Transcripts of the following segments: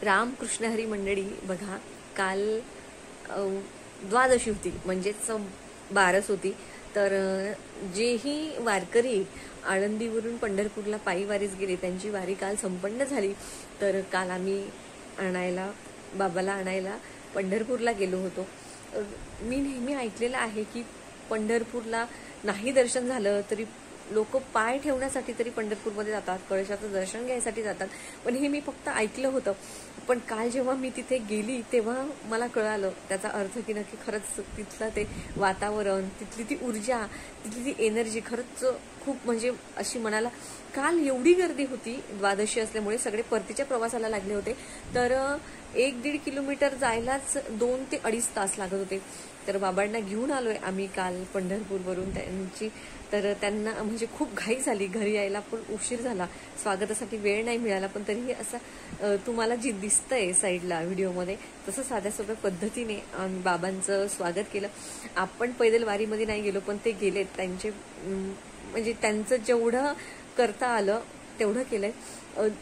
रामकृष्ण हरी मंडळी, बघा काल द्वादशी होती, म्हणजेच बारस होती. तर जेही वारकरी आळंदीवरून पंढरपूरला पायी वारीस गेले त्यांची वारी काल संपन्न झाली. तर काल आम्ही बाबाला आणायला पंढरपूरला गेलो होतो. मी नेहमी ऐकलेलं आहे की पंढरपूरला नाही दर्शन झालं तरी लोक पाय ठेवण्यासाठी तरी पंढरपूरमध्ये जातात, कळशाचं दर्शन घ्यायसाठी जातात. पण हे मी फक्त ऐकलं होतं. पण काल जेव्हा मी तिथे गेली तेव्हा मला कळालं त्याचा अर्थ की नक्की खरंच तिथलं ते वातावरण, तिथली ती ऊर्जा, तिथली ती एनर्जी खरंच खूप म्हणजे अशी मनाला. काल एवढी गर्दी होती, द्वादशी असल्यामुळे सगळे परतीच्या प्रवासाला लागले होते. तर 1-1.5 किलोमीटर जायलाच 2 ते 2.5 तास लागत होते. तर बाबांना घेऊन आलोय आम्ही काल पंढरपूरवरून त्यांची. तर त्यांना म्हणजे खूप घाई झाली, घरी यायला पण उशीर झाला, स्वागतासाठी वेळ नाही मिळाला. पण तरीही असं तुम्हाला जी दिसतंय साईडला व्हिडिओमध्ये तसं साध्या सोप्या पद्धतीने आम्ही बाबांचं स्वागत केलं. आपण पैदल वारीमध्ये नाही गेलो, पण ते गेलेत. त्यांचे म्हणजे त्यांचं जेवढं करता आलं तेवढं केलंय.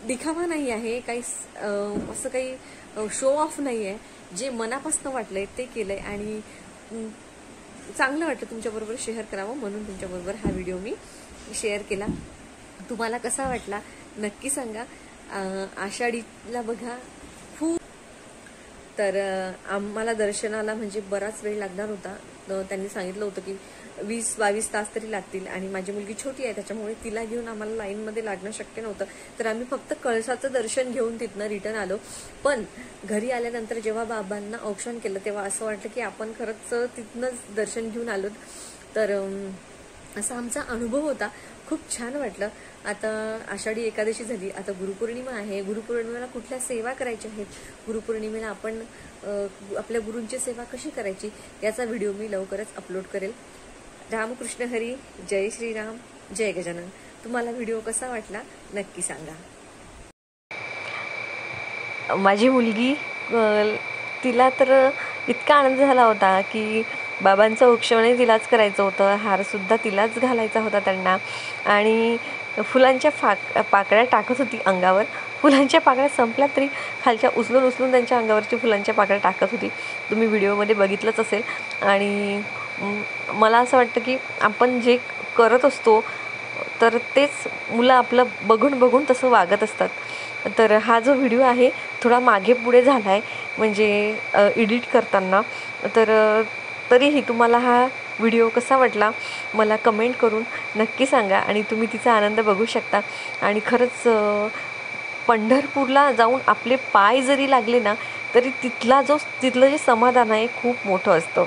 दिखावा नाही आहे, काही असं काही शो ऑफ नाही आहे. जे मनापासून वाटलंय ते केलंय आणि चांगलं वाटलं तुमच्याबरोबर शेअर करावं म्हणून तुमच्याबरोबर हा व्हिडिओ मी शेअर केला. तुम्हाला कसा वाटला नक्की सांगा. आषाढीला बघा खूप. तर आम्हाला दर्शनाला म्हणजे बराच वेळ लागणार होता. त्यांनी सांगितलं होतं की 20-22 तास तरी लागतील आणि माझी मुलगी छोटी आहे त्याच्यामुळे तिला घेऊन आम्हाला लाईनमध्ये लागणं शक्य नव्हतं. तर आम्ही फक्त कळसाचं दर्शन घेऊन तिथनं रिटर्न आलो. पण घरी आल्यानंतर जेव्हा बाबांना औक्षण केलं तेव्हा असं वाटलं की आपण खरंच तिथनंच दर्शन घेऊन आलो. तर असा आमचा अनुभव होता, खूप छान वाटलं. आता आषाढी एकादशी झाली, आता गुरुपौर्णिमा आहे. गुरुपौर्णिमेला कुठल्या सेवा करायच्या आहेत, गुरुपौर्णिमेला आपण आपल्या गुरूंची सेवा कशी करायची याचा व्हिडिओ मी लवकरच अपलोड करेल. रामकृष्ण हरी, जय श्रीराम, जय गजानन. तुम्हाला व्हिडिओ कसा वाटला नक्की सांगा. माझी मुलगी, तिला तर इतका आनंद झाला होता की बाबांचं औक्षणही तिलाच करायचं होतं, हारसुद्धा तिलाच घालायचा होता त्यांना. आणि फुलांच्या पाकळ्या टाकत होती अंगावर. फुलांच्या पाकळ्या संपल्या तरी खालच्या उचलून त्यांच्या अंगावरची फुलांच्या पाकळ्या टाकत होती. तुम्ही व्हिडिओमध्ये बघितलंच असेल. आणि मला असं वाटतं की आपण जे करत असतो तर तेच मुलं आपलं बघून तसं वागत असतात. तर हा जो व्हिडिओ आहे थोडा मागे पुढे झाला आहे म्हणजे एडिट करताना. तर तरीही तुम्हाला हा व्हिडिओ कसा वाटला मला कमेंट करून नक्की सांगा. आणि तुम्ही तिचा आनंद बघू शकता. आणि खरंच पंढरपूरला जाऊन आपले पाय जरी लागले ना तरी तिथलं जे समाधान आहे खूप मोठं असतं.